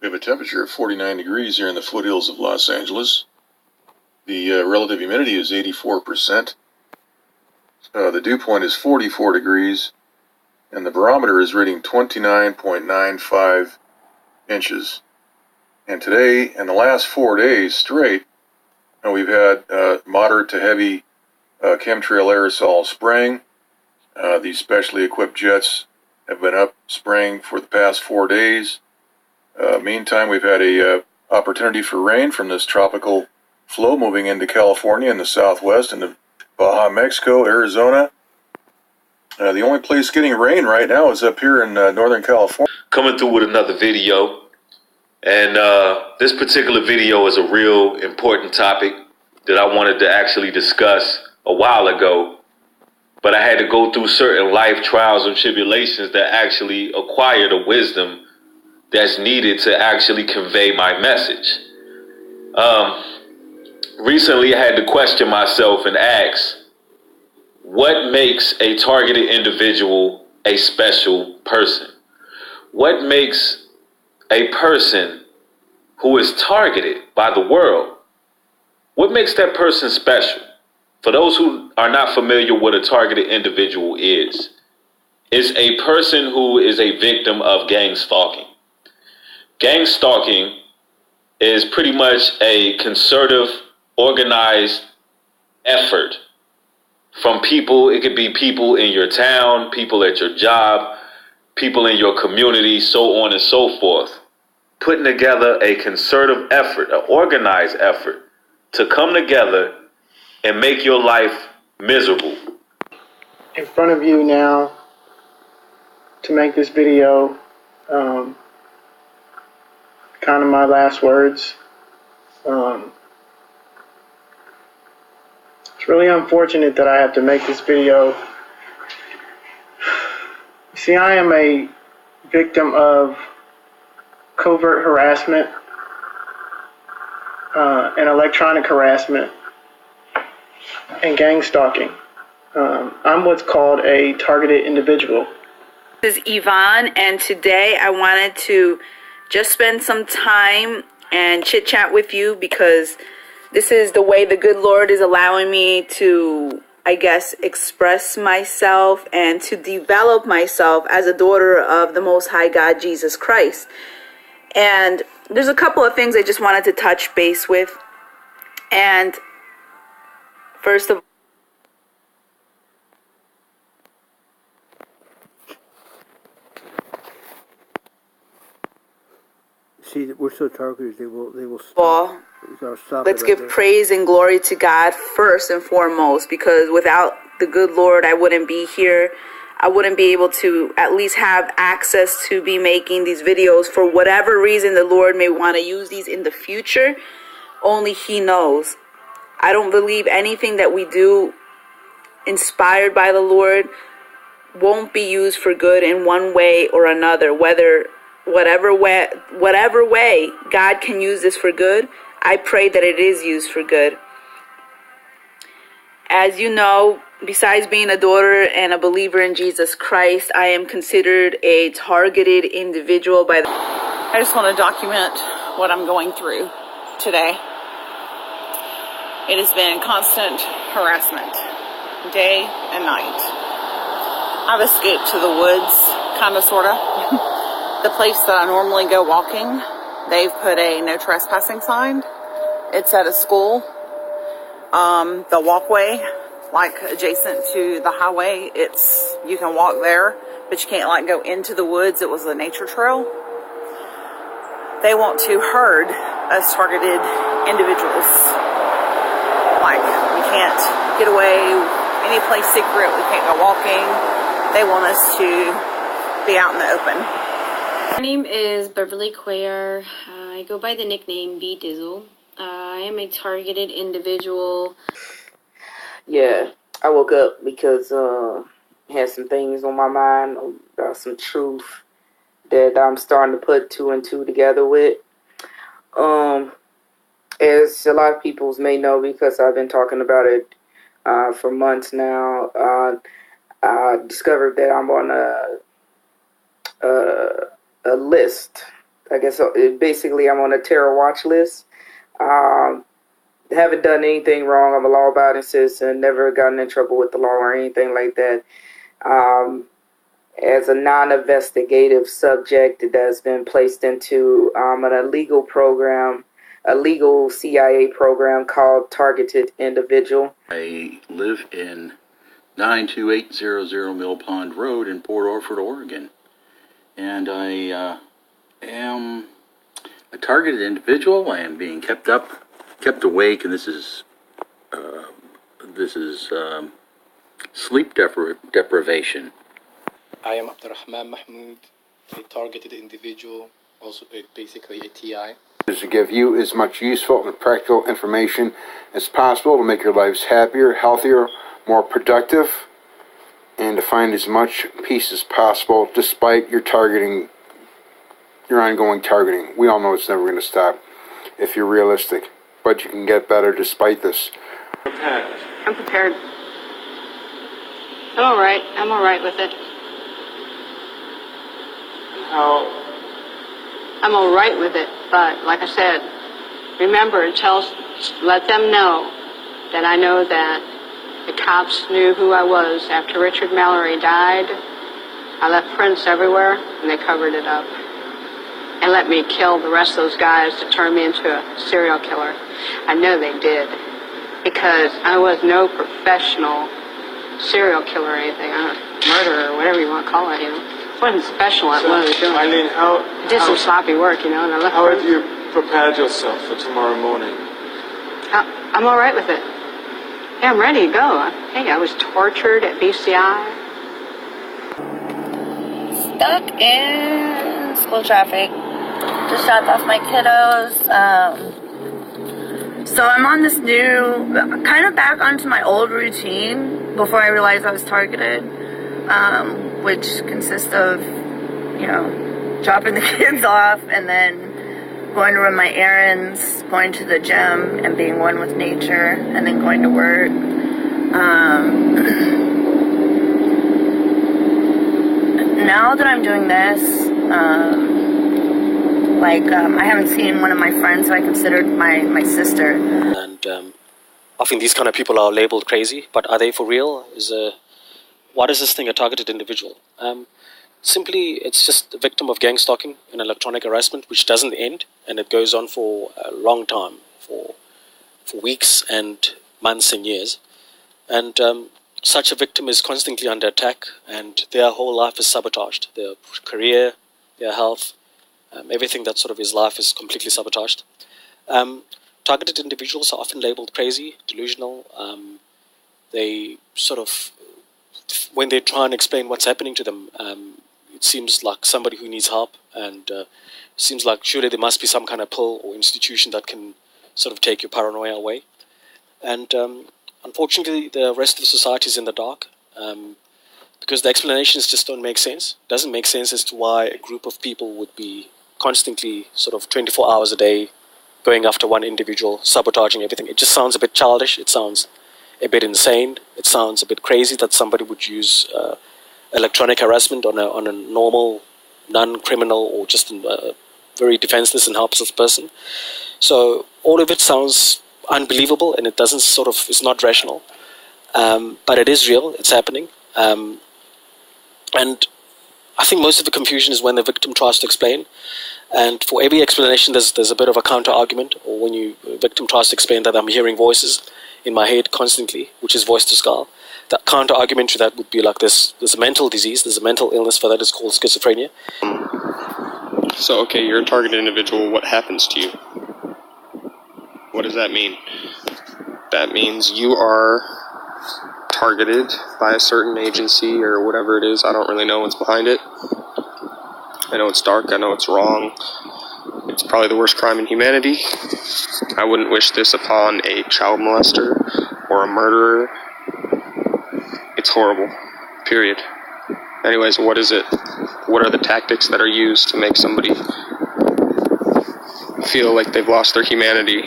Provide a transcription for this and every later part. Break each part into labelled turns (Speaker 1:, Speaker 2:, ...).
Speaker 1: We have a temperature of 49 degrees here in the foothills of Los Angeles. The relative humidity is 84%. The dew point is 44 degrees. And the barometer is reading 29.95 inches. And today, in the last 4 days straight, we've had moderate to heavy chemtrail aerosol spraying. These specially equipped jets have been up spraying for the past 4 days. Meantime, we've had a opportunity for rain from this tropical flow moving into California in the southwest, into Baja, Mexico, Arizona. The only place getting rain right now is up here in Northern California. Coming through with another video. And this particular video is a real important topic that I wanted to actually discuss a while ago. But I had to go through certain life trials and tribulations that actually acquire the wisdom that's needed to actually convey my message. Recently, I had to question myself and ask, what makes a targeted individual a special person? What makes a person who is targeted by the world, what makes that person special? For those who are not familiar with a targeted individual is, it's a person who is a victim of gang stalking. Gang stalking is pretty much a concerted, organized effort from people. It could be people in your town, people at your job, people in your community, so on and so forth, putting together a concerted effort, an organized effort to come together and make your life miserable.
Speaker 2: In front of you now to make this video, kind of my last words. It's really unfortunate that I have to make this video. See, I am a victim of covert harassment and electronic harassment and gang stalking. I'm what's called a targeted individual.
Speaker 3: This is Yvonne, and today I wanted to just spend some time and chit chat with you because this is the way the good Lord is allowing me to, I guess, express myself and to develop myself as a daughter of the Most High God, Jesus Christ. And there's a couple of things I just wanted to touch base with. And first of all,
Speaker 4: see, we're so targeted, they will stop.
Speaker 3: Let's give praise and glory to God first and foremost, because without the good Lord, I wouldn't be here. I wouldn't be able to at least have access to be making these videos. For whatever reason the Lord may want to use these in the future, only He knows. I don't believe anything that we do inspired by the Lord won't be used for good in one way or another. Whatever way God can use this for good, I pray that it is used for good. As you know, besides being a daughter and a believer in Jesus Christ, I am considered a targeted individual by the...
Speaker 5: I just want to document what I'm going through today. It has been constant harassment, day and night. I've escaped to the woods, kind of, sort of. The place that I normally go walking, they've put a no trespassing sign. It's at a school. The walkway, like adjacent to the highway, you can walk there, but you can't like go into the woods. It was a nature trail. They want to herd us targeted individuals. Like, we can't get away any place secret. We can't go walking. They want us to be out in the open.
Speaker 6: My name is Beverly Cuellar. I go by the nickname B Dizzle. I am a targeted individual.
Speaker 7: Yeah, I woke up because I had some things on my mind about some truth that I'm starting to put two and two together with. As a lot of people may know, because I've been talking about it for months now, I discovered that I'm on a list I guess basically I'm on a terror watch list. Haven't done anything wrong. I'm a law-abiding citizen. Never gotten in trouble with the law or anything like that. As a non-investigative subject that's been placed into an illegal program, a legal CIA program called Targeted Indivdual.
Speaker 8: I live in 92800 Mill Pond Road in Port Orford, Oregon. And I am a targeted individual. I am being kept awake, and this is sleep deprivation.
Speaker 9: I am Abdurrahman Mahmoud, a targeted individual, also basically a TI.
Speaker 10: Is to give you as much useful and practical information as possible to make your lives happier, healthier, more productive, and to find as much peace as possible despite your ongoing targeting. We all know it's never going to stop if you're realistic, but you can get better despite this.
Speaker 11: I'm prepared. I'm all right. I'm all right with it. I'm all right with it, but like I said, remember, let them know that I know that the cops knew who I was. After Richard Mallory died, I left prints everywhere, and they covered it up. And let me kill the rest of those guys to turn me into a serial killer. I know they did, because I was no professional serial killer or anything, murderer or whatever you want to call it, It wasn't special at what I was doing.
Speaker 12: Eileen,
Speaker 11: I did some sloppy work, and I left.
Speaker 12: How have you prepared yourself for tomorrow morning?
Speaker 11: I'm all right with it. Yeah, I'm ready to go. Hey, I was tortured at BCI.
Speaker 3: Stuck in school traffic. Just dropped off my kiddos. So I'm on this new, kind of back onto my old routine before I realized I was targeted, which consists of, dropping the kids off and then going to run my errands, going to the gym and being one with nature, and then going to work. Now that I'm doing this, I haven't seen one of my friends who I considered my sister.
Speaker 9: And often these kind of people are labeled crazy, but are they for real? What is this thing, a targeted individual? Simply, it's just a victim of gang stalking and electronic harassment, which doesn't end, and it goes on for a long time, for weeks and months and years. And such a victim is constantly under attack, and their whole life is sabotaged. Their career, their health, everything that sort of is life is completely sabotaged. Targeted individuals are often labeled crazy, delusional. They sort of, when they try and explain what's happening to them, it seems like somebody who needs help, and seems like surely there must be some kind of pill or institution that can sort of take your paranoia away. And unfortunately, the rest of the society is in the dark, because the explanations just don't make sense. It doesn't make sense as to why a group of people would be constantly sort of 24 hours a day going after one individual, sabotaging everything. It just sounds a bit childish. It sounds a bit insane. It sounds a bit crazy that somebody would use electronic harassment on a normal, non-criminal, or just a very defenseless and helpless person. So all of it sounds unbelievable, and it doesn't it's not rational. But it is real. It's happening. And I think most of the confusion is when the victim tries to explain. And for every explanation, there's a bit of a counter-argument, or when the victim tries to explain that I'm hearing voices in my head constantly, which is voice to skull. The counter-argument to that would be like there's a mental disease, there's a mental illness for that, it's called schizophrenia.
Speaker 13: So, okay, you're a targeted individual. What happens to you? What does that mean? That means you are targeted by a certain agency or whatever it is. I don't really know what's behind it. I know it's dark. I know it's wrong. It's probably the worst crime in humanity. I wouldn't wish this upon a child molester or a murderer. It's horrible. Period. Anyways, what is it? What are the tactics that are used to make somebody feel like they've lost their humanity?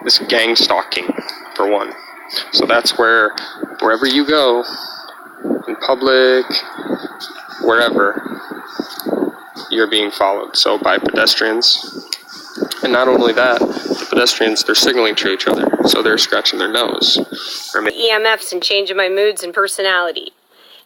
Speaker 13: This gang stalking, for one. So that's wherever you go, in public, wherever, you're being followed. So by pedestrians. And not only that, the pedestrians, they're signaling to each other. So they're scratching their nose.
Speaker 14: EMFs and changing my moods and personality.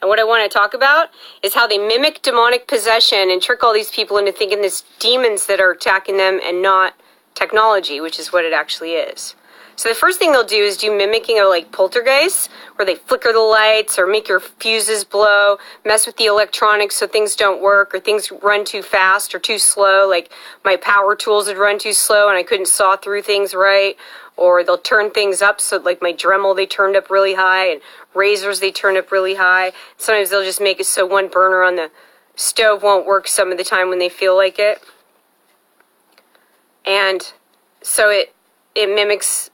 Speaker 14: And what I want to talk about is how they mimic demonic possession and trick all these people into thinking it's demons that are attacking them and not technology, which is what it actually is. So the first thing they'll do is do mimicking of like poltergeists, where they flicker the lights or make your fuses blow, mess with the electronics so things don't work or things run too fast or too slow, like my power tools would run too slow and I couldn't saw through things right. Or they'll turn things up, so like my Dremel they turned up really high, and razors they turn up really high. Sometimes they'll just make it so one burner on the stove won't work some of the time when they feel like it. And so it mimics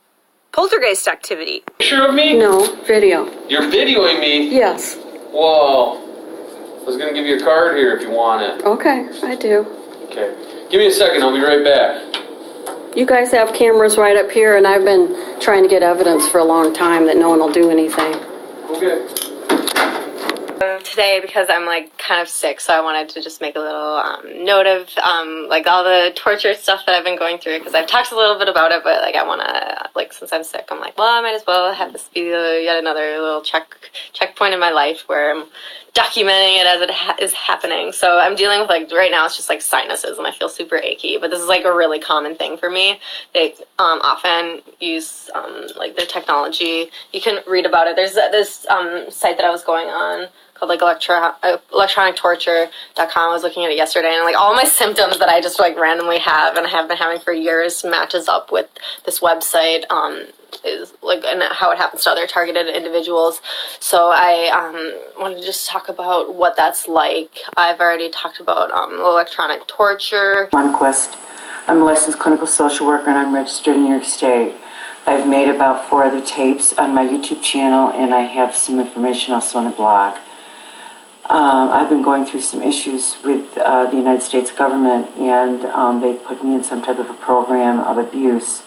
Speaker 14: poltergeist activity.
Speaker 15: Picture of me?
Speaker 16: No, video.
Speaker 15: You're videoing me?
Speaker 16: Yes.
Speaker 15: Whoa. I was gonna give you a card here if you want it.
Speaker 16: Okay, I do.
Speaker 15: Okay. Give me a second, I'll be right back.
Speaker 16: You guys have cameras right up here, and I've been trying to get evidence for a long time that no one will do anything.
Speaker 15: Okay.
Speaker 17: Today, because I'm like kind of sick, so I wanted to just make a little note of like all the torture stuff that I've been going through, because I've talked a little bit about it, but like I want to, like, since I'm sick, I'm like, well, I might as well have this be yet another little checkpoint in my life where I'm documenting it as it is happening. So I'm dealing with, like, right now it's just like sinuses and I feel super achy, but this is like a really common thing for me. They often use like their technology. You can read about it. There's this site that I was going on called like electronictorture.com. I was looking at it yesterday, and like all my symptoms that I just like randomly have and have been having for years matches up with this website. Is like, and how it happens to other targeted individuals. So I wanted to just talk about what that's like. I've already talked about electronic torture.
Speaker 18: Lundquist. I'm a licensed clinical social worker and I'm registered in New York State. I've made about 4 other tapes on my YouTube channel, and I have some information also on a blog. I've been going through some issues with the United States government, and they put me in some type of a program of abuse.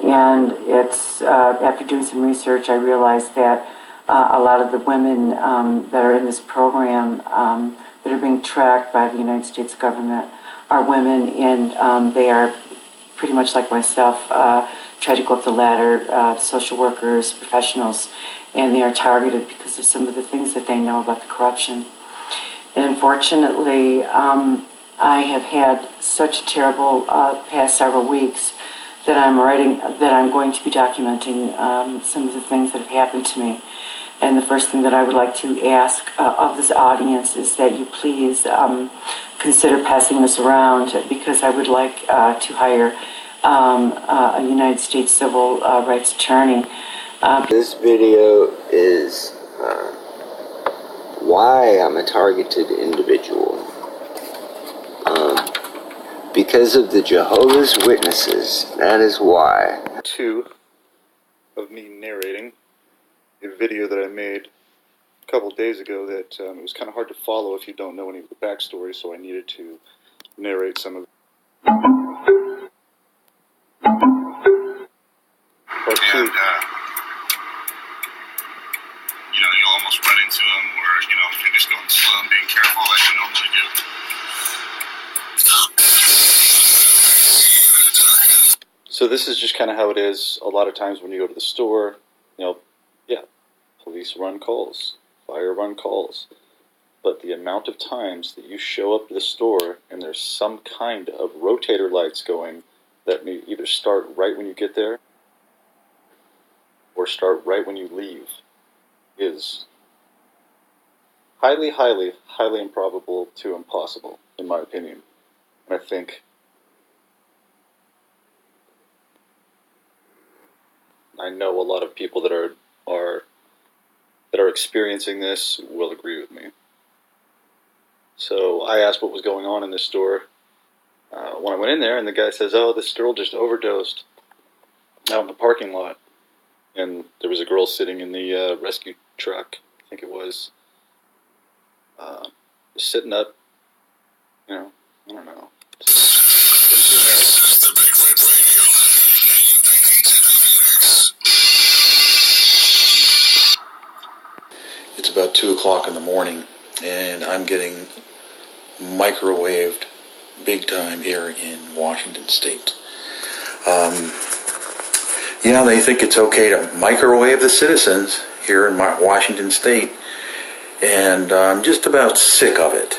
Speaker 18: And it's after doing some research, I realized that a lot of the women that are in this program that are being tracked by the United States government are women, and they are pretty much like myself, try to go up the ladder, social workers, professionals, and they are targeted because of some of the things that they know about the corruption. And unfortunately, I have had such a terrible past several weeks that I'm going to be documenting some of the things that have happened to me. And the first thing that I would like to ask of this audience is that you please consider passing this around, because I would like to hire a United States civil rights attorney.
Speaker 19: This video is why I'm a targeted individual. Because of the Jehovah's Witnesses, that is why.
Speaker 20: 2 of me narrating a video that I made a couple days ago that it was kind of hard to follow if you don't know any of the backstory, so I needed to narrate some of it. Part 2.
Speaker 21: And, you know, you'll almost run into them, or, you know, if you're just going slow and being careful like you normally do.
Speaker 20: So this is just kind of how it is a lot of times when you go to the store. You know, yeah, police run calls, fire run calls. But the amount of times that you show up to the store and there's some kind of rotator lights going that may either start right when you get there or start right when you leave is highly, highly, highly improbable to impossible, in my opinion. And I think I know a lot of people that are experiencing this will agree with me. So I asked what was going on in this store when I went in there, and the guy says, "Oh, this girl just overdosed out in the parking lot." And there was a girl sitting in the rescue truck, I think it was, just sitting up, you know, I don't know.
Speaker 1: It's about 2 o'clock in the morning, and I'm getting microwaved
Speaker 8: big time here in Washington State. They think it's okay to microwave the citizens here in Washington State, and I'm just about sick of it.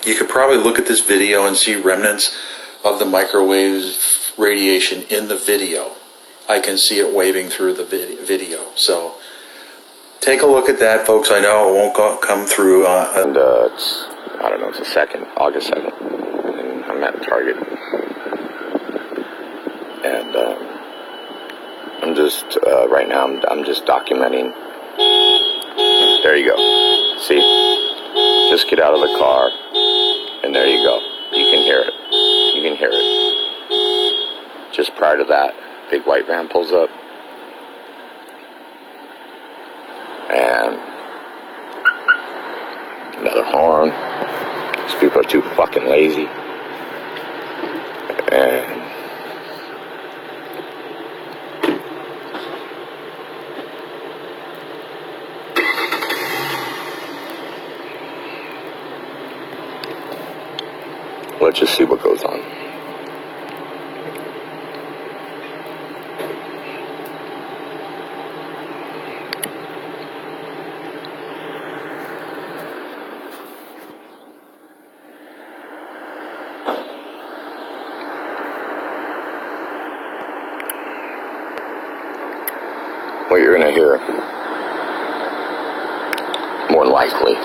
Speaker 8: You could probably look at this video and see remnants of the microwave radiation in the video. I can see it waving through the video. So take a look at that, folks. I know it won't come through.
Speaker 2: It's, I don't know, it's the 2nd, August 2nd. And I'm at Target. And I'm just, right now, I'm just documenting. There you go. See? Just get out of the car, and there you go. You can hear it. You can hear it. Just prior to that, big white van pulls up. And another horn. These people are too fucking lazy. And let's just see what goes on. What you're going to hear, more likely,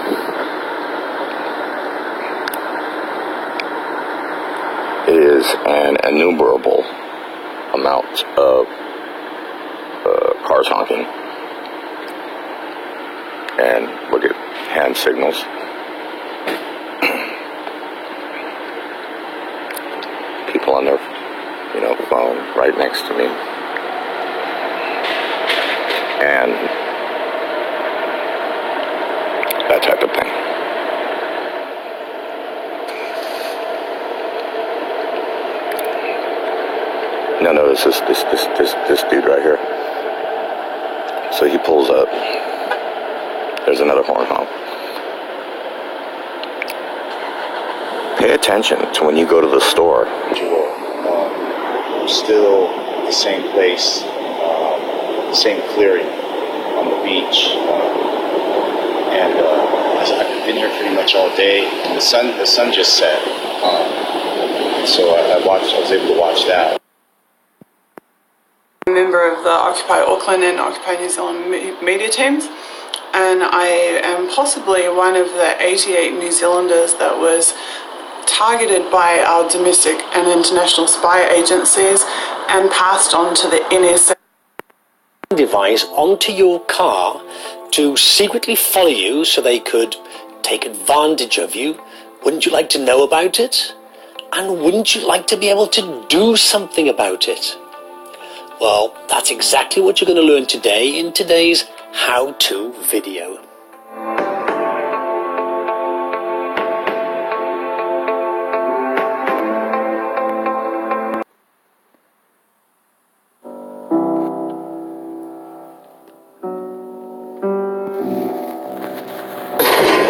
Speaker 2: is an innumerable amount of cars honking. And look at hand signals. People on their, phone right next to me. And that type of thing. Now notice this dude right here. So he pulls up. There's another horn honk. Pay attention to when you go to the store.
Speaker 22: We're still at the same place, the same clearing on the beach, and I've been here pretty much all day. And the sun just set, so I was able to watch that.
Speaker 23: I'm a member of the Occupy Auckland and Occupy New Zealand media teams, and I am possibly one of the 88 New Zealanders that was targeted by our domestic and international spy agencies and passed on to the NSA
Speaker 24: device onto your car to secretly follow you so they could take advantage of you. Wouldn't you like to know about it? And wouldn't you like to be able to do something about it? Well, that's exactly what you're going to learn today in today's how-to video.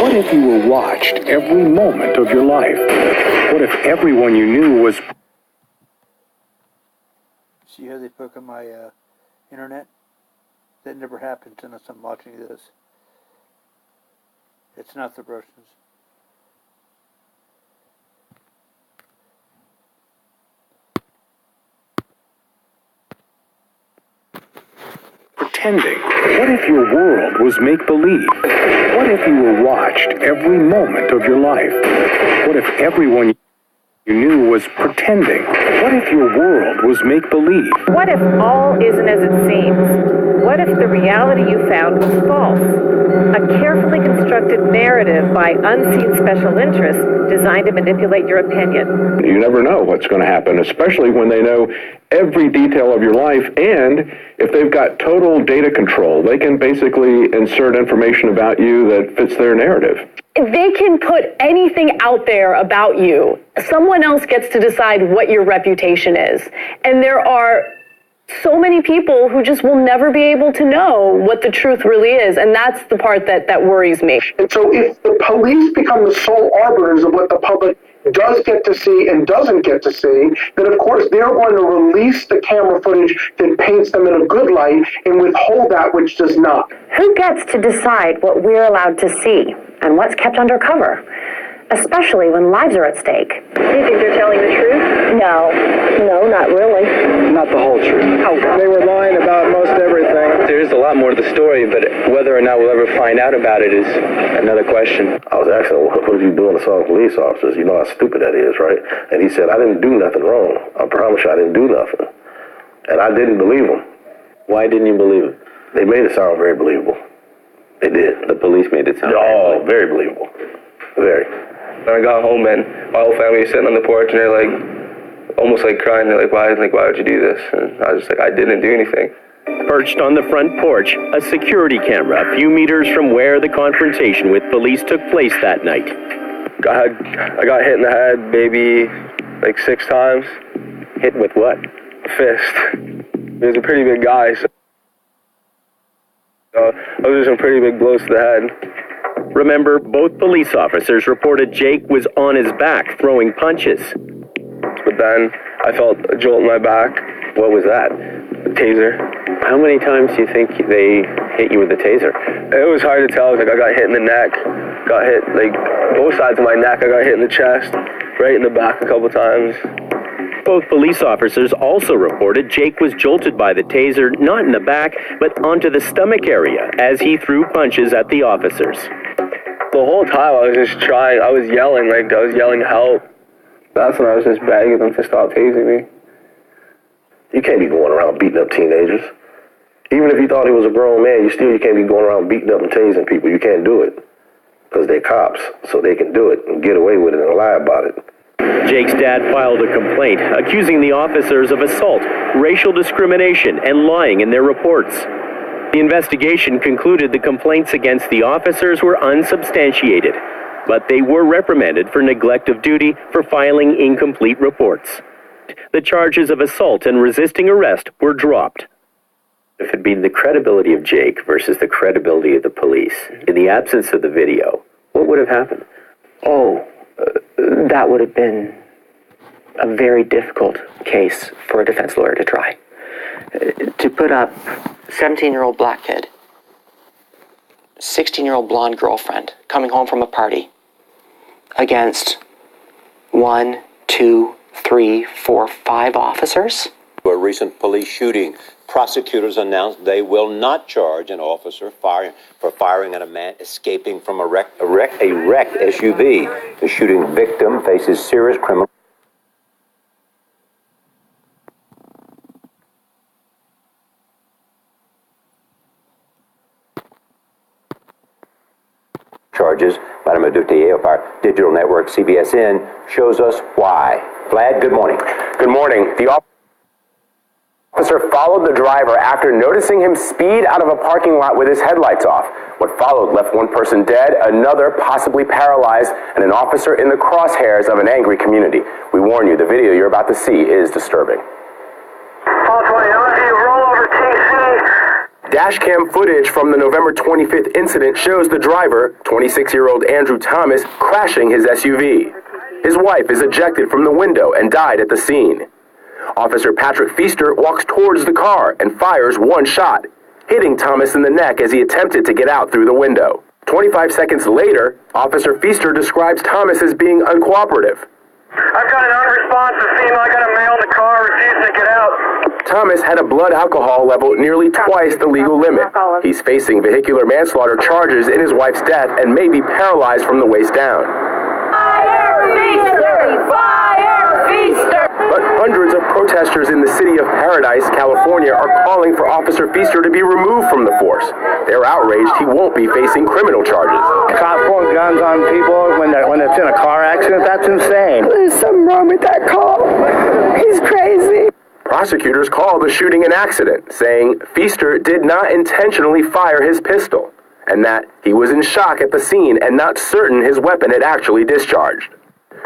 Speaker 25: What if you were watched every moment of your life? What if everyone you knew was...
Speaker 4: See how they poke on my internet? That never happens unless I'm watching this. It's not the Russians.
Speaker 25: Pretending. What if your world was make-believe? What if you were watched every moment of your life? What if everyone you knew was pretending? What if your world was make-believe?
Speaker 26: What if all isn't as it seems? What if the reality you found was false? A carefully constructed narrative by unseen special interests designed to manipulate your opinion.
Speaker 25: You never know what's going to happen, especially when they know every detail of your life, and if they've got total data control, they can basically insert information about you that fits their narrative.
Speaker 26: They can put anything out there about you. Someone else gets to decide what your reputation is. And there are
Speaker 5: so many people who just will never be able to know what the truth really is. And that's the part that worries me.
Speaker 6: And so if the police become the sole arbiters of what the public does get to see and doesn't get to see, then of course they're going to release the camera footage that paints them in a good light and withhold that which does not.
Speaker 26: Who gets to decide what we're allowed to see and what's kept under cover? Especially when lives are at stake. Do you think they're telling the truth? No, not really.
Speaker 7: Not the whole truth.
Speaker 26: Oh.
Speaker 7: They were lying about most everything. There is a lot more to the story, but whether or not we'll ever find out about it is another question.
Speaker 10: I was asking him, what are you doing to some police officers? You know how stupid that is, right? And he said, I didn't do nothing wrong. I promise you I didn't do nothing. And I didn't believe him.
Speaker 2: Why didn't you believe him?
Speaker 10: They made it sound very believable. They did.
Speaker 2: The police made it sound
Speaker 10: very believable. Very.
Speaker 7: When I got home, man, my whole family was sitting on the porch and they're like, almost like crying. They're like, why would you do this? And I was just like, I didn't do anything.
Speaker 11: Perched on the front porch, a security camera a few meters from where the confrontation with police took place that night.
Speaker 7: I got hit in the head maybe like 6 times.
Speaker 11: Hit with what?
Speaker 7: A fist. He was a pretty big guy, so those are some pretty big blows to the head.
Speaker 11: Remember, both police officers reported Jake was on his back throwing punches.
Speaker 7: But then I felt a jolt in my back.
Speaker 11: What was that?
Speaker 7: A taser.
Speaker 11: How many times do you think they hit you with the taser?
Speaker 7: It was hard to tell. Like I got hit in the neck, got hit like both sides of my neck. I got hit in the chest, right in the back a couple times.
Speaker 11: Both police officers also reported Jake was jolted by the taser, not in the back, but onto the stomach area as he threw punches at the officers.
Speaker 7: The whole time I was just trying, I was yelling help. That's when I was just begging them to stop tasing me.
Speaker 10: You can't be going around beating up teenagers. Even if you thought he was a grown man, you can't be going around beating up and tasing people. You can't do it. Because they're cops, so they can do it and get away with it and lie about it.
Speaker 11: Jake's dad filed a complaint accusing the officers of assault, racial discrimination, and lying in their reports. The investigation concluded the complaints against the officers were unsubstantiated, but they were reprimanded for neglect of duty for filing incomplete reports. The charges of assault and resisting arrest were dropped. If it had been the credibility of Jake versus the credibility of the police, in the absence of the video, what would have happened?
Speaker 12: That would have been a very difficult case for a defense lawyer to try. To put up 17-year-old black kid, 16-year-old blonde girlfriend coming home from a party against 1, 2, 3, 4, 5 officers.
Speaker 27: A recent police shooting. Prosecutors announced they will not charge an officer for firing at a man escaping from a wrecked SUV. The shooting victim faces serious criminal charges. Madame Adutier of our digital network CBSN shows us why. Vlad, good morning.
Speaker 28: Good morning. The officer followed the driver after noticing him speed out of a parking lot with his headlights off. What followed left one person dead, another possibly paralyzed, and an officer in the crosshairs of an angry community. We warn you, the video you're about to see is disturbing. Dashcam footage from the November 25th incident shows the driver, 26-year-old Andrew Thomas, crashing his SUV. His wife is ejected from the window and died at the scene. Officer Patrick Feaster walks towards the car and fires one shot, hitting Thomas in the neck as he attempted to get out through the window. 25 seconds later, Officer Feaster describes Thomas as being uncooperative.
Speaker 29: I've got an unresponsive female. I got a male in the car refusing to get out.
Speaker 28: Thomas had a blood alcohol level nearly twice the legal limit. He's facing vehicular manslaughter charges in his wife's death and may be paralyzed from the waist down.
Speaker 29: Fire Feaster! Fire Feaster!
Speaker 28: But hundreds of protesters in the city of Paradise, California, are calling for Officer Feaster to be removed from the force. They're outraged he won't be facing criminal charges.
Speaker 7: Cops point guns on people when it's in a car accident, that's insane.
Speaker 12: There's something wrong with that cop. He's crazy.
Speaker 28: Prosecutors call the shooting an accident, saying Feaster did not intentionally fire his pistol, and that he was in shock at the scene and not certain his weapon had actually discharged.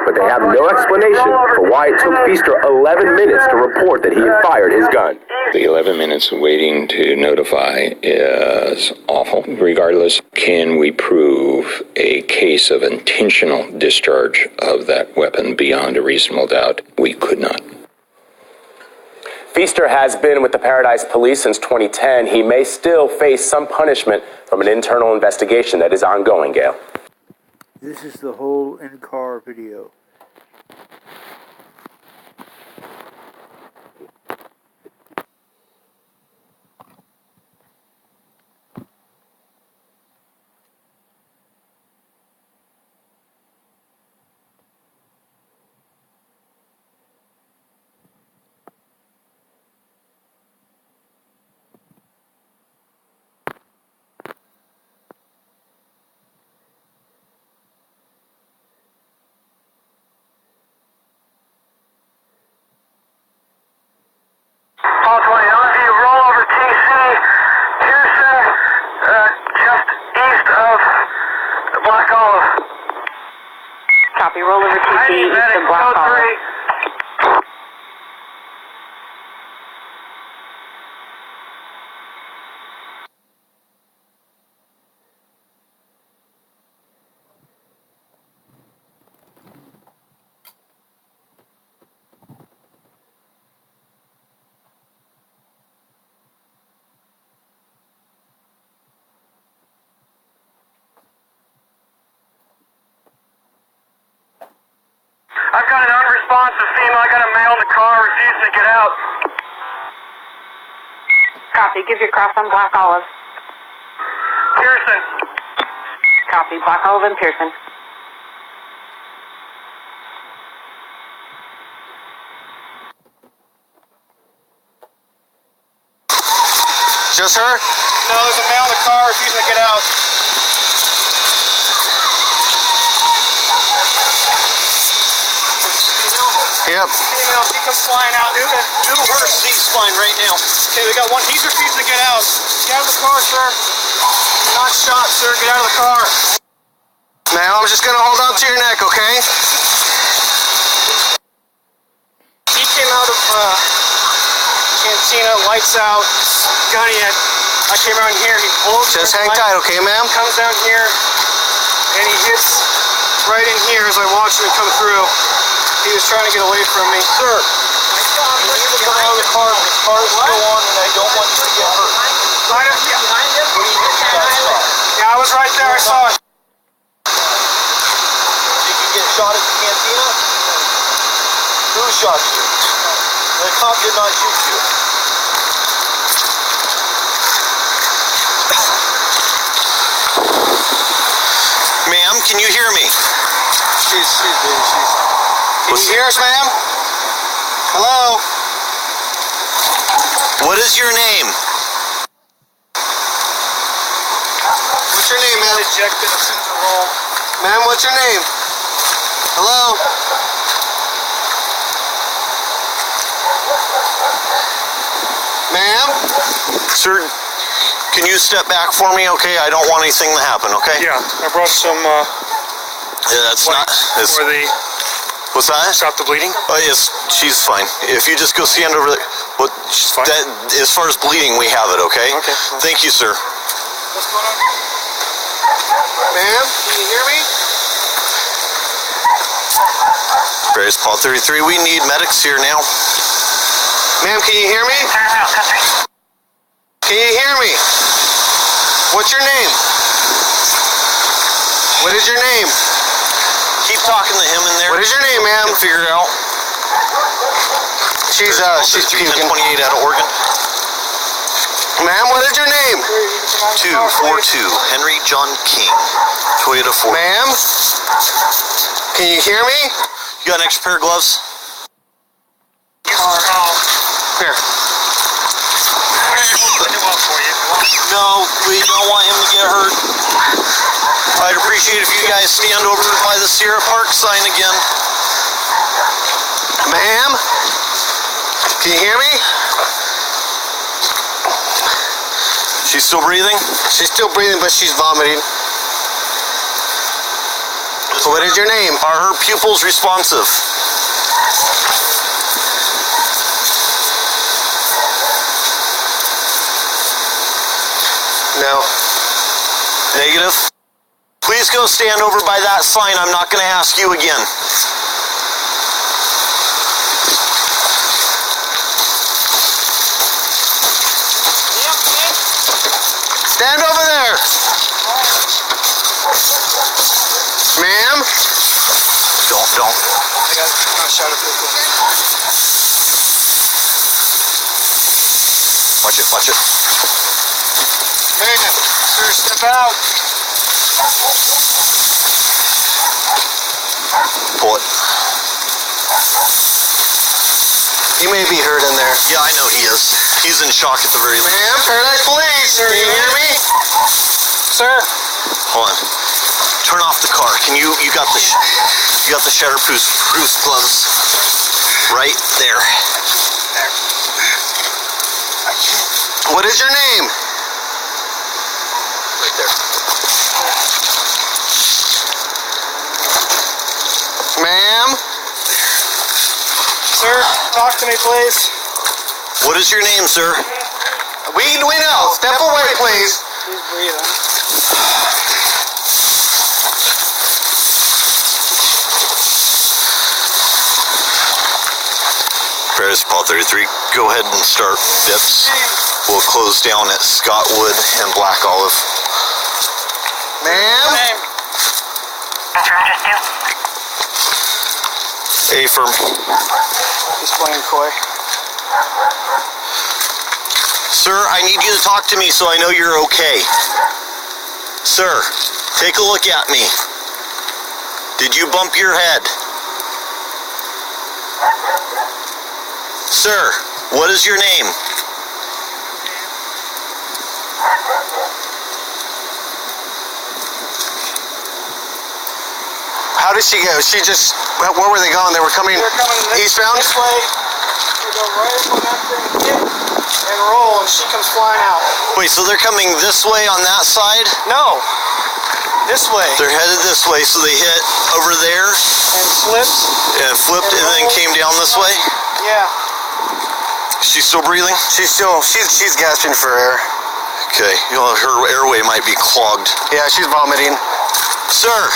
Speaker 28: but they have no explanation for why it took Feaster 11 minutes to report that he had fired his gun.
Speaker 27: The 11 minutes waiting to notify is awful. Regardless, can we prove a case of intentional discharge of that weapon beyond a reasonable doubt? We could not.
Speaker 28: Feaster has been with the Paradise Police since 2010. He may still face some punishment from an internal investigation that is ongoing, Gail.
Speaker 4: This is the whole in-car video.
Speaker 26: Copy, roll over TC, east of Black Olive.
Speaker 29: I've got an unresponsive female. I got a male in the car refusing to get out.
Speaker 26: Copy, give your cross on Black Olive.
Speaker 29: Pearson.
Speaker 26: Copy, Black Olive and Pearson.
Speaker 29: Just her? No, there's a male in the car refusing to get out.
Speaker 3: Yep.
Speaker 29: Female, she comes flying out. Do her. She's flying right now. Okay, we got one. He's refusing to get out. Get out of the car, sir. Not shot, sir. Get out of the car.
Speaker 3: Now I'm just gonna hold on to your neck, okay?
Speaker 29: He came out of Cantina, lights out, gun in. I came around here. He blows.
Speaker 3: Just hang tight, okay, ma'am?
Speaker 29: Comes down here, and he hits right in here as I watch him come through. He was trying to get away from me. Sir, you need to come out of the car. The car is still on, and I don't want you to get hurt. Right up here. Behind him? Yeah, I was right there. I saw it.
Speaker 3: Did you get shot at the cantina? Who shot you? The cop did not shoot you. Ma'am, can you hear me? Can you hear us, ma'am? Hello? What is your name? What's your name, ma'am?
Speaker 29: Ejected as soon as I roll.
Speaker 3: Ma'am, what's your name? Hello? Ma'am? Sir, can you step back for me, okay? I don't want anything to happen, okay?
Speaker 29: Yeah, I brought some,
Speaker 3: Yeah, that's not... It's,
Speaker 29: for the...
Speaker 3: What's that?
Speaker 29: Stop the bleeding?
Speaker 3: Oh, yes, she's fine. If you just go stand over there... What, that, as far as bleeding, we have it, okay?
Speaker 29: Okay.
Speaker 3: Thank you, sir.
Speaker 29: What's going on?
Speaker 3: Ma'am, can you hear me? Race Paul 33, we need medics here now. Ma'am, can you hear me? Can you hear me? What's your name? What is your name? Keep talking to him in there. What is your name, ma'am? Figure it out. She's puking. 1028 out of Oregon. Ma'am, what is your name? 242 Henry John King, Toyota 4. Ma'am, can you hear me? You got an extra pair of gloves? Here. No, we don't want him to get hurt. I'd appreciate if you guys stand over by the Sierra Park sign again. Ma'am? Can you hear me? She's still breathing? She's still breathing, but she's vomiting. Is What is your name? Are her pupils responsive? No. Negative. Please go stand over by that sign. I'm not going to ask you again. Stand over there. Ma'am? Don't.
Speaker 29: I got a shot of it.
Speaker 3: Watch it.
Speaker 29: Hey, sir, step out.
Speaker 3: Pull it. He may be hurt in there. Yeah, I know he is. He's in shock at the very least.
Speaker 29: Ma'am, Paradise Police, can you hear me? Sir.
Speaker 3: Hold on. Turn off the car. Can you got the shatterproof gloves right there. What is your name? Right there. Ma'am?
Speaker 29: Sir, talk to me, please.
Speaker 3: What is your name, sir?
Speaker 29: We know. Step away, please. He's breathing.
Speaker 3: Paradise Paul 33, go ahead and start dips. We'll close down at Scottwood and Black Olive.
Speaker 29: Ma'am?
Speaker 3: A firm.
Speaker 29: He's playing coy.
Speaker 3: Sir, I need you to talk to me so I know you're okay. Sir, take a look at me. Did you bump your head? Sir, what is your name?
Speaker 29: How did she go? She just, where were they going? They were coming eastbound? This way. They go right up on that thing, dip, and roll, and she comes flying out.
Speaker 3: Wait, so they're coming this way on that side?
Speaker 29: No. This way.
Speaker 3: They're headed this way, so they hit over there.
Speaker 29: And slipped.
Speaker 3: And flipped and then came down this way?
Speaker 29: Yeah.
Speaker 3: She's still breathing?
Speaker 29: She's gasping for air.
Speaker 3: Okay, her airway might be clogged.
Speaker 29: Yeah, she's vomiting.
Speaker 3: Sir!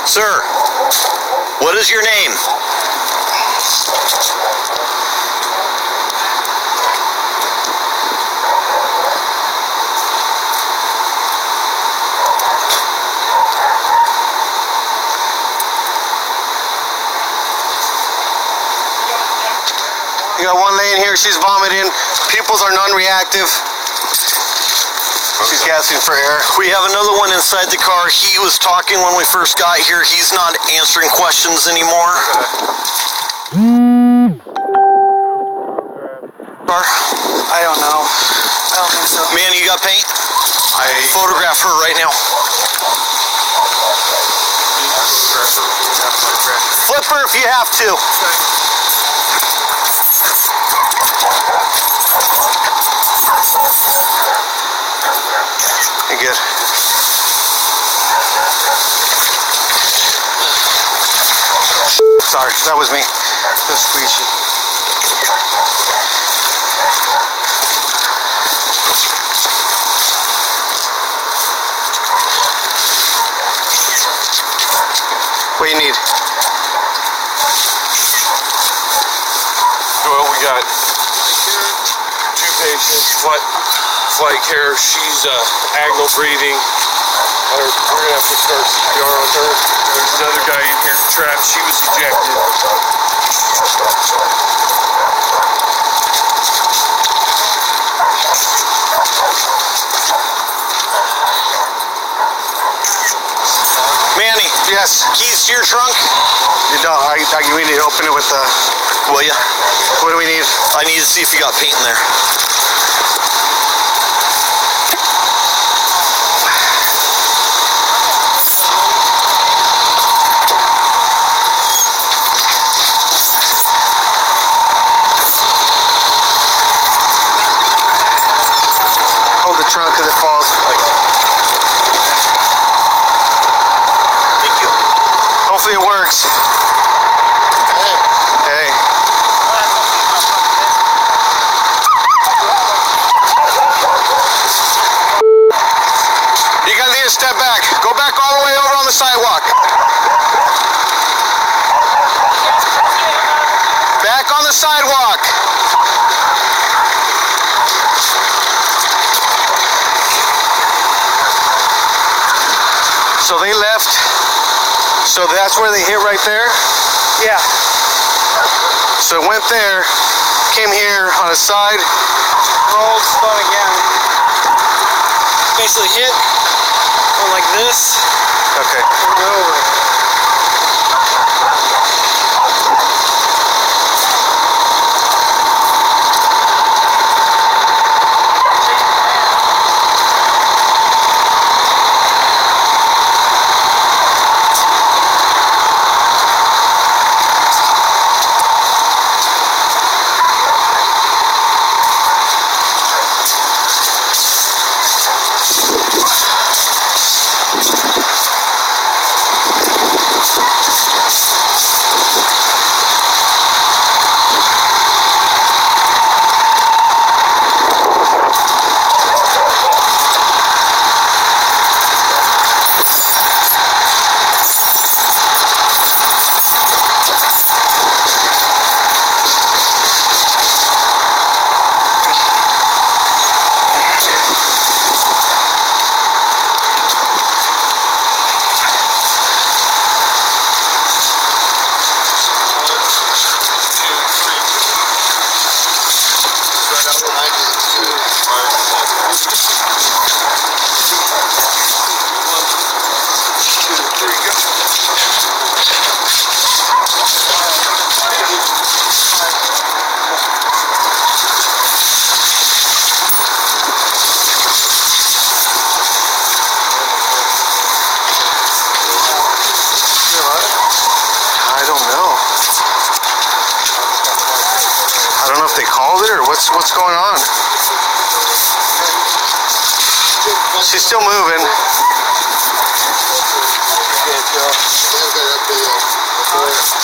Speaker 3: Sir, what is your name?
Speaker 29: You got one laying here, she's vomiting. Pupils are non-reactive. She's gasping for air.
Speaker 3: We have another one inside the car. He was talking when we first got here. He's not answering questions anymore.
Speaker 29: I don't know. I don't think so.
Speaker 3: Man, you got paint? I photograph her right now. Flip her if you have to.
Speaker 29: You're good. Sorry, that was me. Just squeezing. What do you need?
Speaker 9: Well, we got two patients, flight care. She's agonal breathing. We're gonna have to start CPR on her. There's another guy in here trapped. She was ejected.
Speaker 3: Manny.
Speaker 29: Yes.
Speaker 3: Keys to your trunk?
Speaker 29: You don't. We need to open it with the.
Speaker 3: Will ya?
Speaker 29: What do we need?
Speaker 3: I need to see if you got paint in there.
Speaker 29: Hold the trunk because it falls.
Speaker 3: Hopefully it works. Hey. You gotta need to step back. Go back all the way over on the sidewalk. Back on the sidewalk. So they left. So that's where they hit right there?
Speaker 29: Yeah.
Speaker 3: So it went there, came here on the side.
Speaker 29: Rolled, spun again. Basically hit, went like this.
Speaker 3: Okay.
Speaker 29: And went over.
Speaker 3: What's going on? She's still moving.
Speaker 9: I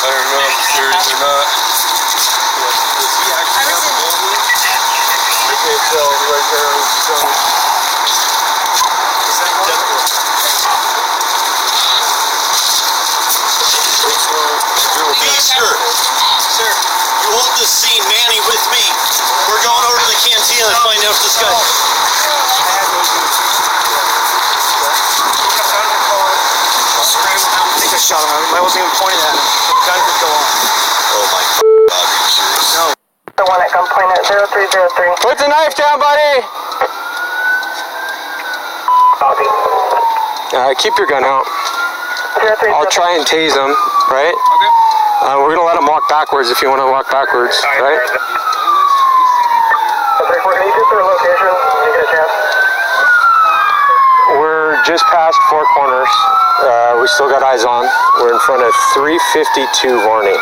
Speaker 9: don't know if serious or not. I can't tell right there.
Speaker 3: Sir, you hold this scene, Manny, with me. We're going over to the cantina to find out if this guy...
Speaker 29: I think I shot him. I wasn't even pointing at him. The gun could go on.
Speaker 3: Oh my God, are you serious?
Speaker 29: No.
Speaker 13: The one at gunpoint at 0303.
Speaker 29: Put the knife down, buddy!
Speaker 13: Copy.
Speaker 29: Alright, keep your gun out.
Speaker 13: 0303.
Speaker 29: I'll try and tase him, right? Okay. We're gonna let him walk backwards if you want to walk backwards, right?
Speaker 13: We're gonna get to the location when you get a chance.
Speaker 29: We're just past Four Corners. We still got eyes on. We're in front of 352 Varney.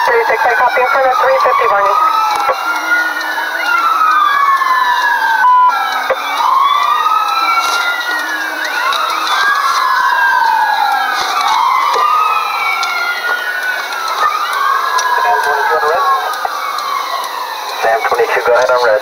Speaker 13: 36, I copy in front of 350 Varney. Sam 22, go ahead on red.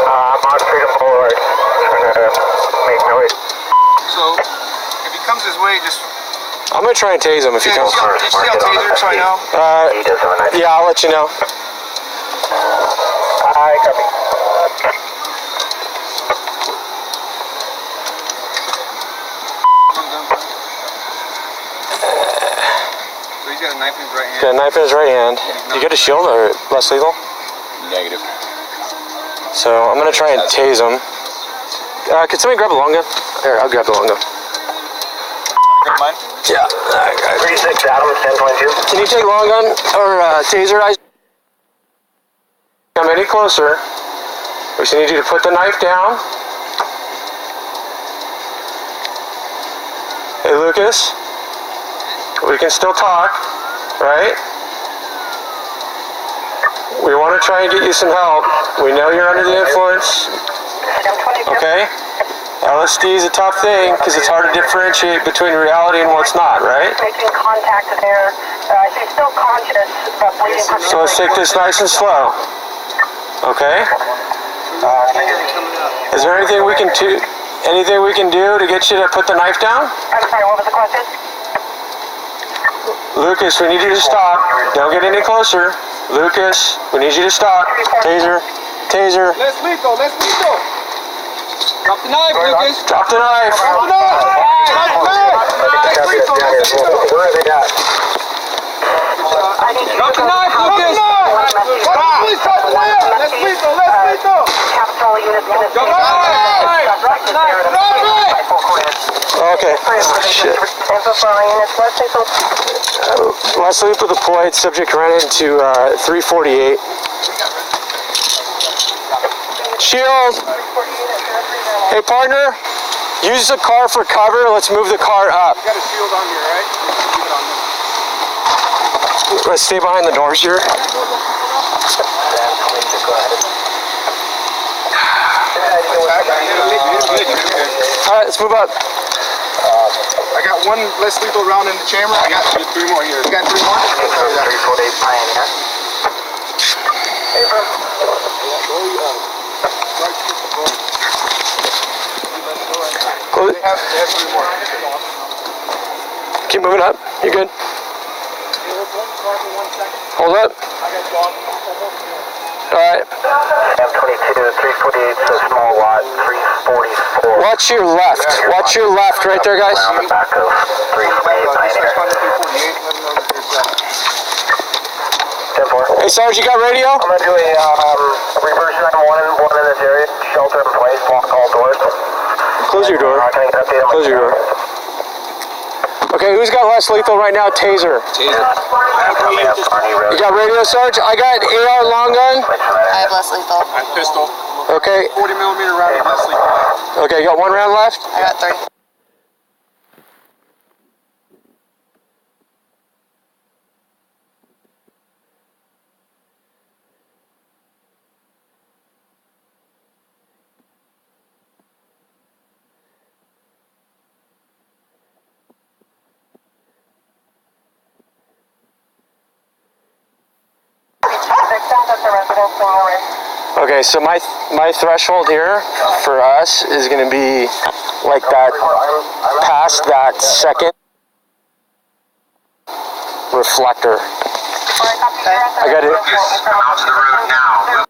Speaker 13: I'm on Freedom Boulevard. Trying to make noise.
Speaker 29: So, if he comes his way, just... I'm gonna try and tase him if he comes.
Speaker 13: Did you see how taser so I know? He does have a knife.
Speaker 29: Yeah, I'll let you know.
Speaker 13: I copy.
Speaker 29: So he's got a knife in his right hand? Got a knife in his right hand. You got a shield or less lethal?
Speaker 9: Negative.
Speaker 29: So I'm gonna try and tase him. Can somebody grab a long gun? Here, I'll grab the long gun.
Speaker 9: Grab mine?
Speaker 29: Yeah.
Speaker 13: 36 Adams, 1022.
Speaker 29: Can you take long gun or taser? Come any closer. We just need you to put the knife down. Hey, Lucas. We can still talk, right? We want to try and get you some help. We know you're under the influence. Okay? LSD is a tough thing because it's hard to differentiate between reality and what's not, right?
Speaker 1: Making contact there. She's still conscious, but bleeding.
Speaker 29: So let's take this nice and slow. Okay? Is there anything we can do? Anything we can do to get you to put the knife down?
Speaker 1: I'm sorry, what was the question?
Speaker 29: Lucas, we need you to stop. Don't get any closer. Lucas, we need you to stop. Taser. Taser. Let's lethal. Drop the knife, Lucas. Drop the knife. Drop the knife.
Speaker 13: Where are they at?
Speaker 29: Drop the knife, Lucas.
Speaker 13: Please drop the knife. Let's lethal.
Speaker 1: Capital units going to
Speaker 29: Okay. Shit. Less lethal deployed. Subject ran into 348. Shield. Hey, partner. Use the car for cover. Let's move the car up.
Speaker 13: You got a shield on here, right? Leave it on there.
Speaker 29: Let's stay behind the doors here. Alright, let's move up.
Speaker 13: I got one less lethal round in the chamber. I got 3 more here. You got 3 more? 348 Pioneer. Hey, bro.
Speaker 29: They have 3 more. Keep moving up. You good? Hold up. Alright.
Speaker 13: M22, 348 is a small lot, 344.
Speaker 29: Watch your left. Watch your left right there, guys.
Speaker 13: Around the back of 348 Pioneer.
Speaker 29: Hey, Sarge, you got radio?
Speaker 13: I'm going to do a reverse 911 in this area. Shelter in place, lock all doors.
Speaker 29: Close your door.
Speaker 13: Can I get an update on
Speaker 29: Close your door. Okay, who's got less lethal right now? Taser.
Speaker 13: Taser.
Speaker 29: You got radio, Sarge? I got AR long gun.
Speaker 1: I have less lethal.
Speaker 13: I have pistol.
Speaker 29: Okay.
Speaker 13: 40 millimeter round and less lethal.
Speaker 29: Okay, you got 1 round left?
Speaker 1: I got 30.
Speaker 29: Okay, so my threshold here for us is going to be like that, past that second reflector. I got it.
Speaker 13: Off the road now.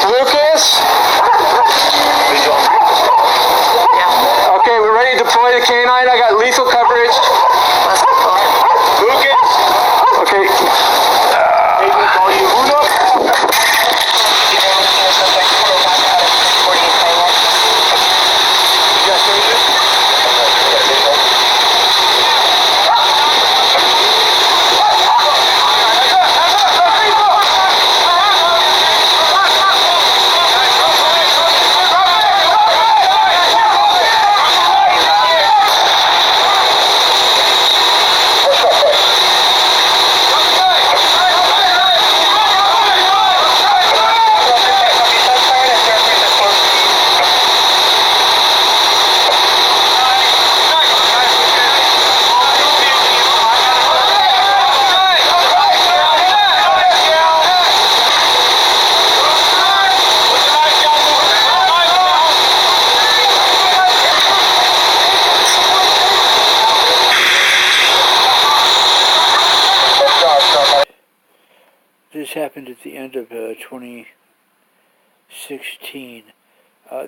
Speaker 29: Lucas? Okay, we're ready to deploy the K9. I got lethal coverage. Lucas? Okay.
Speaker 4: This happened at the end of 2016. 16.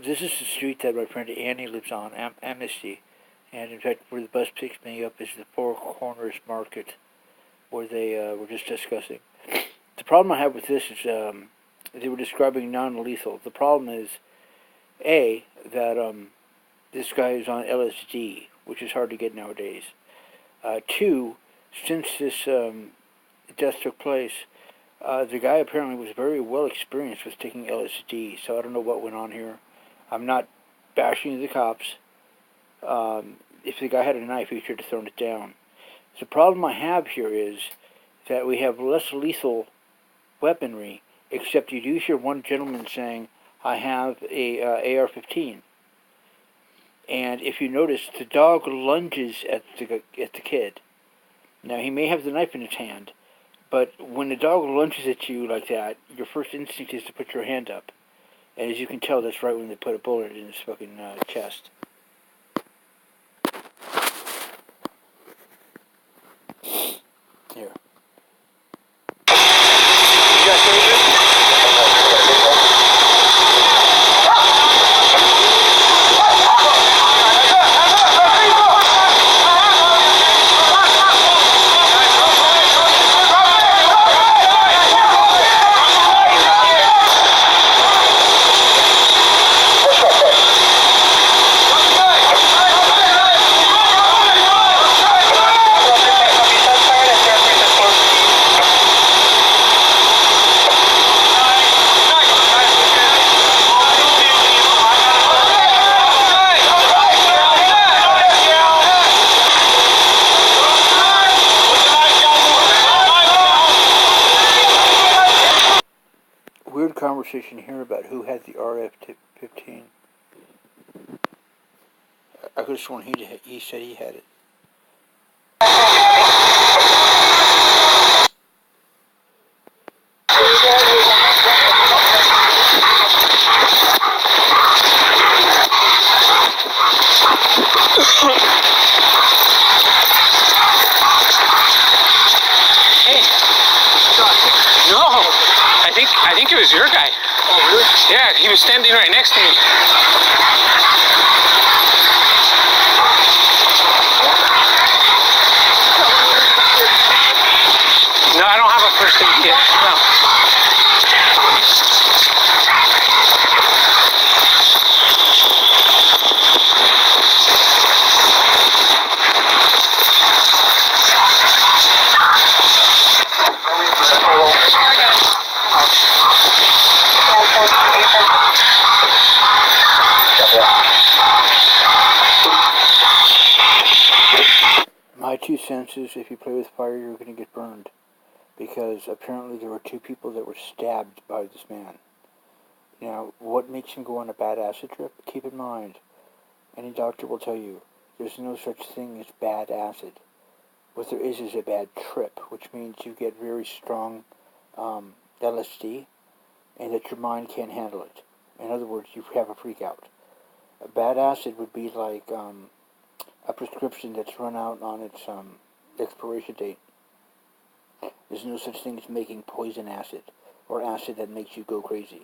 Speaker 4: This is the street that my friend Annie lives on, Amnesty. And in fact, where the bus picks me up is the Four Corners Market, where they were just discussing. The problem I have with this is they were describing non-lethal. The problem is, A, that this guy is on LSD, which is hard to get nowadays. 2, since this death took place, the guy apparently was very well experienced with taking LSD, so I don't know what went on here. I'm not bashing the cops. If the guy had a knife, he should have thrown it down. The problem I have here is that we have less lethal weaponry, except you do hear one gentleman saying, I have a AR-15. And if you notice, the dog lunges at the kid. Now, he may have the knife in his hand, but when the dog lunges at you like that, your first instinct is to put your hand up. And as you can tell, that's right when they put a bullet in his fucking chest. Here. Weird conversation here about who had the RF-15. I could have sworn he said he had it.
Speaker 8: Hey. No. I think it was your guy. Oh, really? Yeah, he was standing right next to me. No, I don't have a first aid kit. No.
Speaker 4: My 2 cents is if you play with fire, you're going to get burned. Because apparently there were 2 people that were stabbed by this man. Now, what makes him go on a bad acid trip? Keep in mind, any doctor will tell you, there's no such thing as bad acid. What there is a bad trip, which means you get very strong LSD, and that your mind can't handle it. In other words, you have a freak out. A bad acid would be like a prescription that's run out on its expiration date. There's no such thing as making poison acid, or acid that makes you go crazy.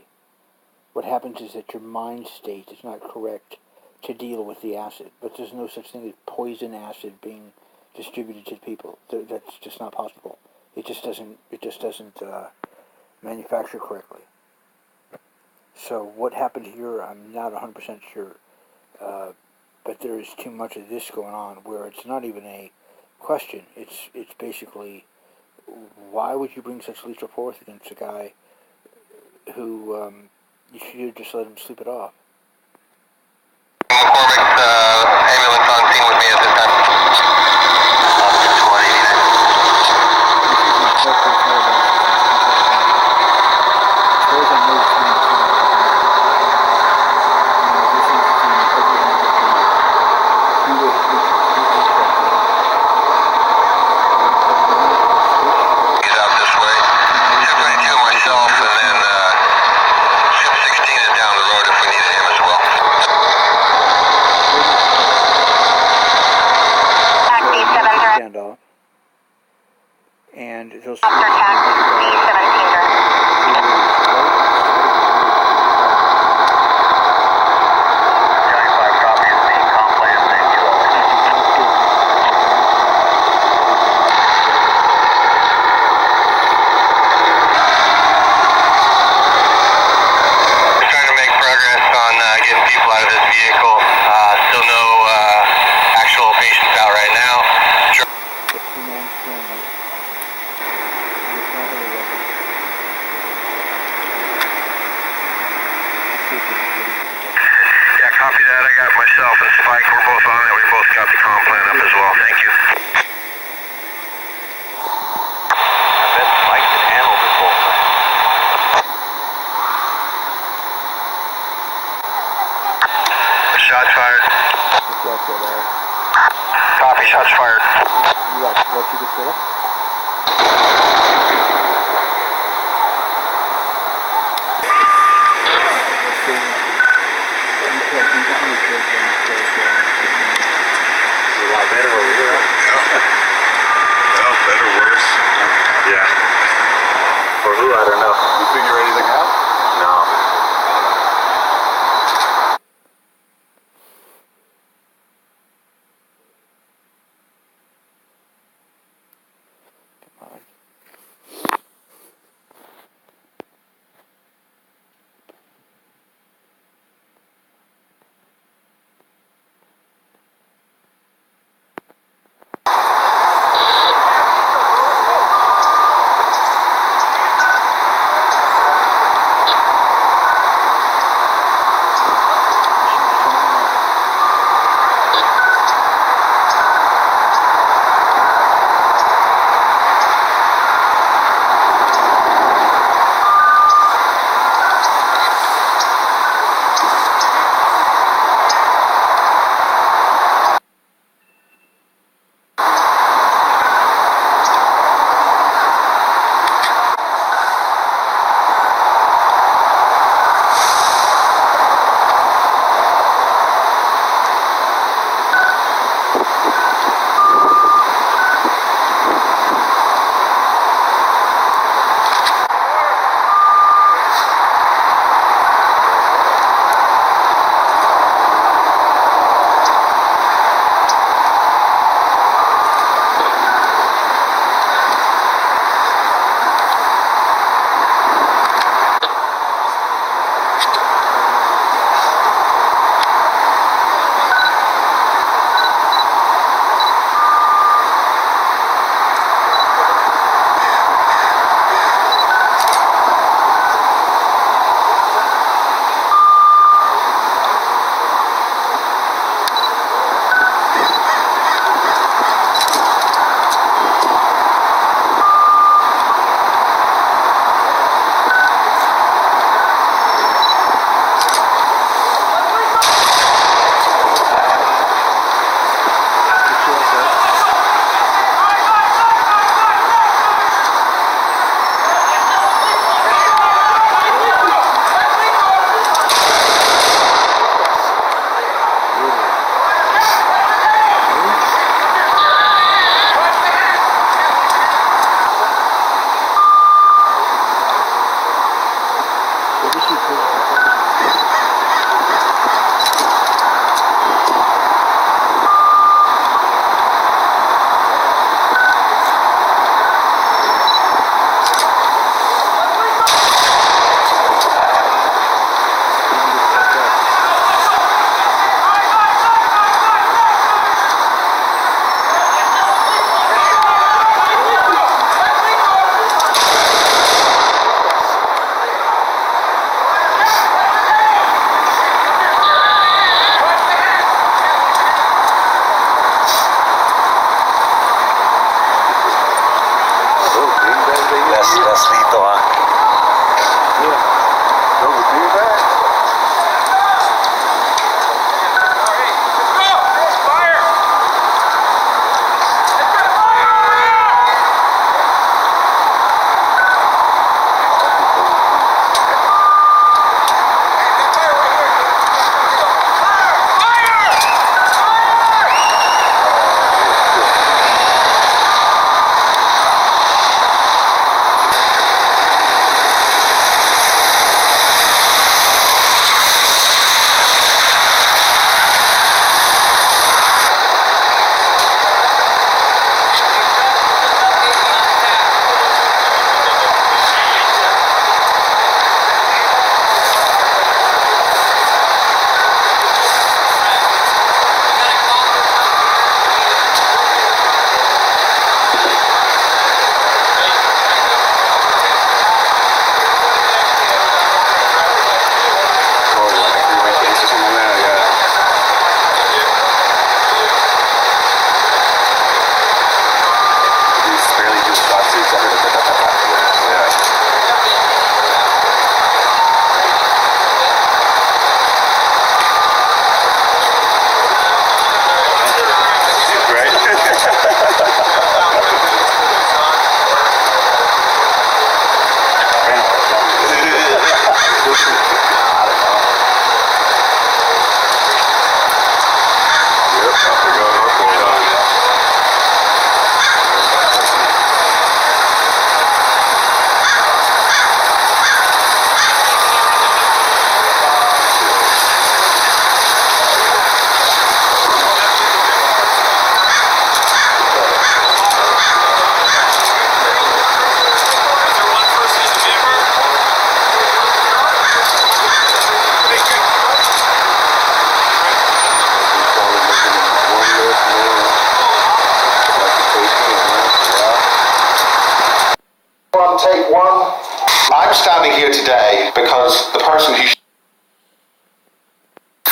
Speaker 4: What happens is that your mind state is not correct to deal with the acid, but there's no such thing as poison acid being distributed to people. That's just not possible. It just doesn't manufacture correctly. So what happened here, I'm not 100% sure. But there is too much of this going on where it's not even a question. It's basically, why would you bring such lethal force against a guy who you should just let him sleep it off?
Speaker 14: Ambulance on scene with me at this time.
Speaker 4: And those
Speaker 14: people out of this vehicle. Still no actual patients out right now. Yeah, copy that. I got myself and Spike. We're both on it. We both got the comm plan up as well. Thank you. I bet Spike can handle this whole thing. Shots fired. Copy, shots fired.
Speaker 4: What you consider?
Speaker 14: A lot better over here. Well, better, worse. Yeah. For who? I don't know. You figure anything out? No.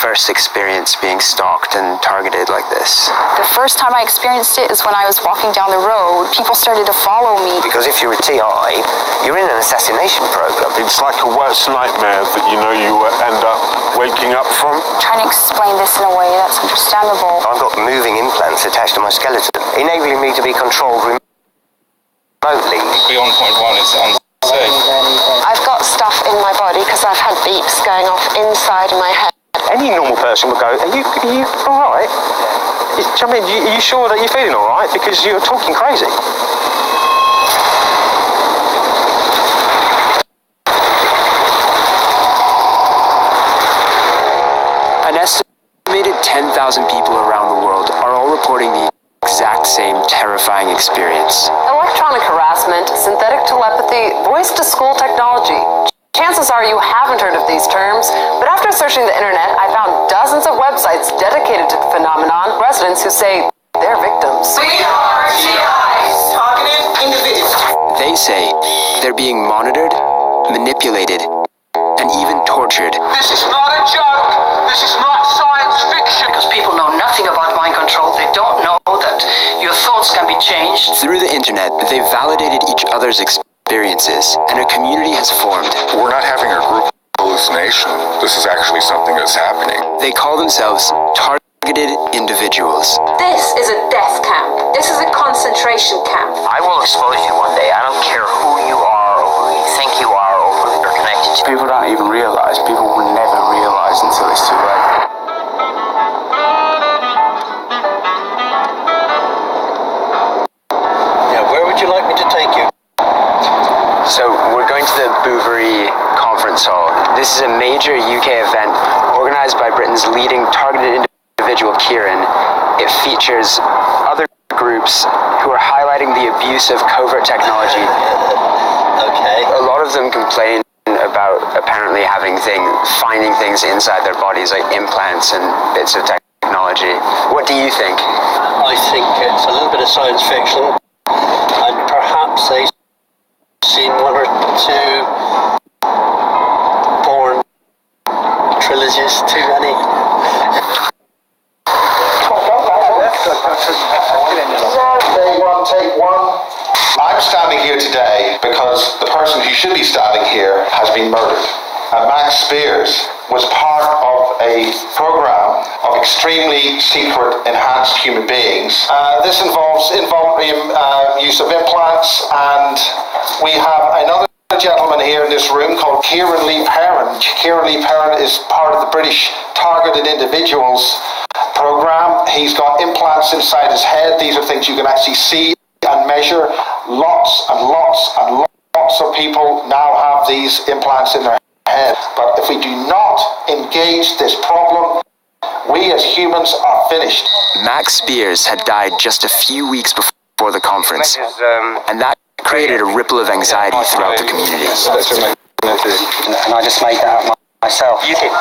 Speaker 12: first experience being stalked and targeted like this?
Speaker 15: The first time I experienced it is when I was walking down the road. People started to follow me.
Speaker 27: Because if you're a TI, you're in an assassination program.
Speaker 9: It's like a worst nightmare that you end up waking up from.
Speaker 15: Trying to explain this in a way that's understandable.
Speaker 27: I've got moving implants attached to my skeleton, enabling me to be controlled remotely.
Speaker 9: Beyond point one is unsafe.
Speaker 15: I've got stuff in my body because I've had beeps going off inside my head.
Speaker 27: Any normal person would go, are you all right? Are you sure that you're feeling all right? Because you're talking crazy. An estimated 10,000 people around the world are all reporting the exact same terrifying experience.
Speaker 16: Electronic harassment, synthetic telepathy, voice-to-school technology. Chances are you haven't heard of these terms, but after searching the internet, I found dozens of websites dedicated to the phenomenon, residents who say they're victims.
Speaker 27: We are TIs, targeted individuals. They say they're being monitored, manipulated, and even tortured.
Speaker 8: This is not a joke. This is not science fiction.
Speaker 16: Because people know nothing about mind control, they don't know that your thoughts can be changed.
Speaker 27: Through the internet, they've validated each other's experiences, and a community has formed.
Speaker 14: We're not having a group hallucination. This is actually something that's happening.
Speaker 27: They call themselves Targeted Individuals.
Speaker 16: This is a death camp. This is a concentration camp.
Speaker 27: I will expose you one day. I don't care who you are or who you think you are or who you're connected to.
Speaker 12: People don't even realize. People will never realize until it's too late.
Speaker 27: Now, where would you like me to take you? So, we're going to the Bouverie Conference Hall. This is a major UK event organized by Britain's leading targeted individual, Kieran. It features other groups who are highlighting the abuse of covert technology. Okay. A lot of them complain about apparently finding things inside their bodies, like implants and bits of technology. What do you think? I think it's a little bit of science fiction, and perhaps they've seen one or two porn trilogies too many.
Speaker 13: Take one. I'm standing here today because the person who should be standing here has been murdered. Max Spears was part of a program of extremely secret enhanced human beings. This involves involuntary use of implants, and we have another gentleman here in this room called Kieran Lee Perrin. Kieran Lee Perrin is part of the British Targeted Individuals program. He's got implants inside his head. These are things you can actually see and measure. Lots and lots and lots of people now have these implants in their head. But if we do not engage this problem, we as humans are finished.
Speaker 27: Max Spears had died just a few weeks before the conference, and that created a ripple of anxiety throughout the community.
Speaker 12: And I just made that up myself.
Speaker 27: You did?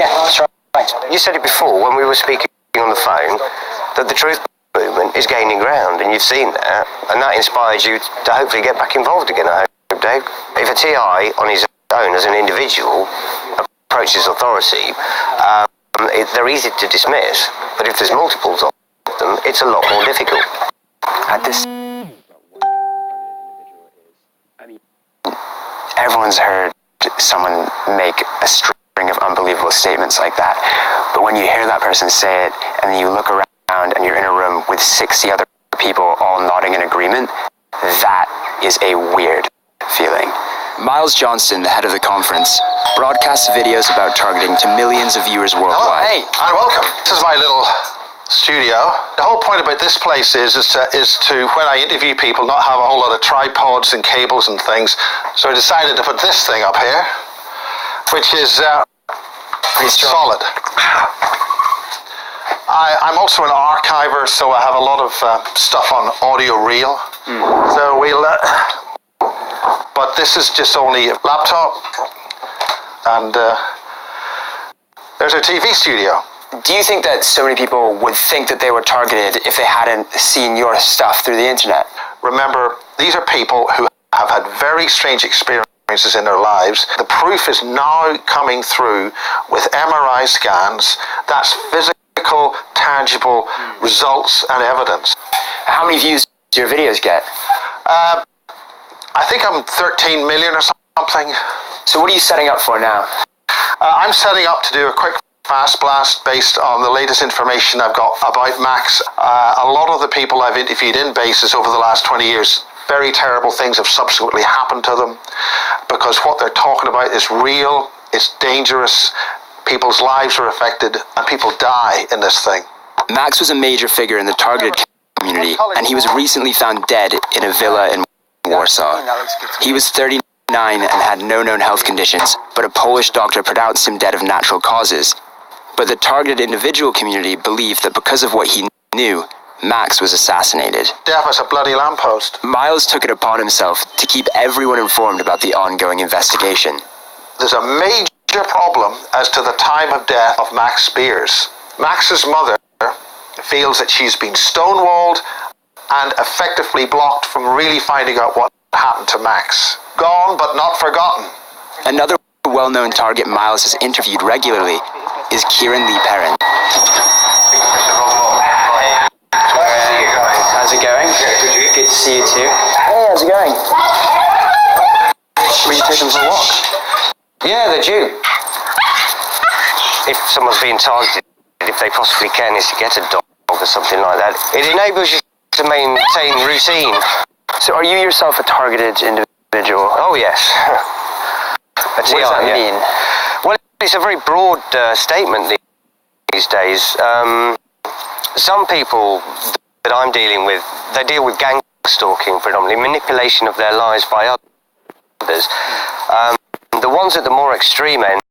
Speaker 12: Yeah, that's right.
Speaker 27: You said it before when we were speaking on the phone, that the truth movement is gaining ground, and you've seen that, and that inspired you to hopefully get back involved again, I hope, Dave. If a TI on his own as an individual approaches authority, they're easy to dismiss, but if there's multiples of them, it's a lot more difficult. At this, everyone's heard someone make a string of unbelievable statements like that, but when you hear that person say it, and then you look around and you're in a room with 60 other people all nodding in agreement, that is a weird feeling. Miles Johnston, the head of the conference, broadcasts videos about targeting to millions of viewers worldwide.
Speaker 13: Hey, and welcome. This is my little studio. The whole point about this place is to, when I interview people, not have a whole lot of tripods and cables and things. So I decided to put this thing up here, which is pretty solid. I'm also an archiver, so I have a lot of stuff on audio reel. So we'll... but this is just only a laptop, and there's our TV studio.
Speaker 27: Do you think that so many people would think that they were targeted if they hadn't seen your stuff through the internet?
Speaker 13: Remember, these are people who have had very strange experiences experiences in their lives. The proof is now coming through with MRI scans. That's physical, tangible results and evidence.
Speaker 12: How many views do your videos get?
Speaker 13: I think I'm 13 million or something.
Speaker 12: So what are you setting up for now?
Speaker 13: I'm setting up to do a quick fast blast based on the latest information I've got about Max. A lot of the people I've interviewed in bases over the last 20 years, very terrible things have subsequently happened to them because what they're talking about is real, it's dangerous, people's lives are affected, and people die in this thing.
Speaker 12: Max was a major figure in the targeted community, and he was recently found dead in a villa in Warsaw. He was 39 and had no known health conditions, but a Polish doctor pronounced him dead of natural causes. But the targeted individual community believed that because of what he knew, Max was assassinated.
Speaker 13: Deaf as a bloody lamppost.
Speaker 12: Miles took it upon himself to keep everyone informed about the ongoing investigation.
Speaker 13: There's a major problem as to the time of death of Max Spears. Max's mother feels that she's been stonewalled and effectively blocked from really finding out what happened to Max. Gone but not forgotten.
Speaker 12: Another well-known target Miles has interviewed regularly is Kieran Lee Perrin. How's it going? Good to see you too. Hey, how's it going? Will you take them for a walk?
Speaker 17: Yeah, they're due. If someone's being targeted, if they possibly can, is to get a dog or something like that. It enables you to maintain routine.
Speaker 12: So are you yourself a targeted individual?
Speaker 17: Oh, yes.
Speaker 12: What does that mean?
Speaker 17: Well, it's a very broad statement these days. Some people that I'm dealing with, they deal with gang stalking predominantly, manipulation of their lives by others. The ones at the more extreme end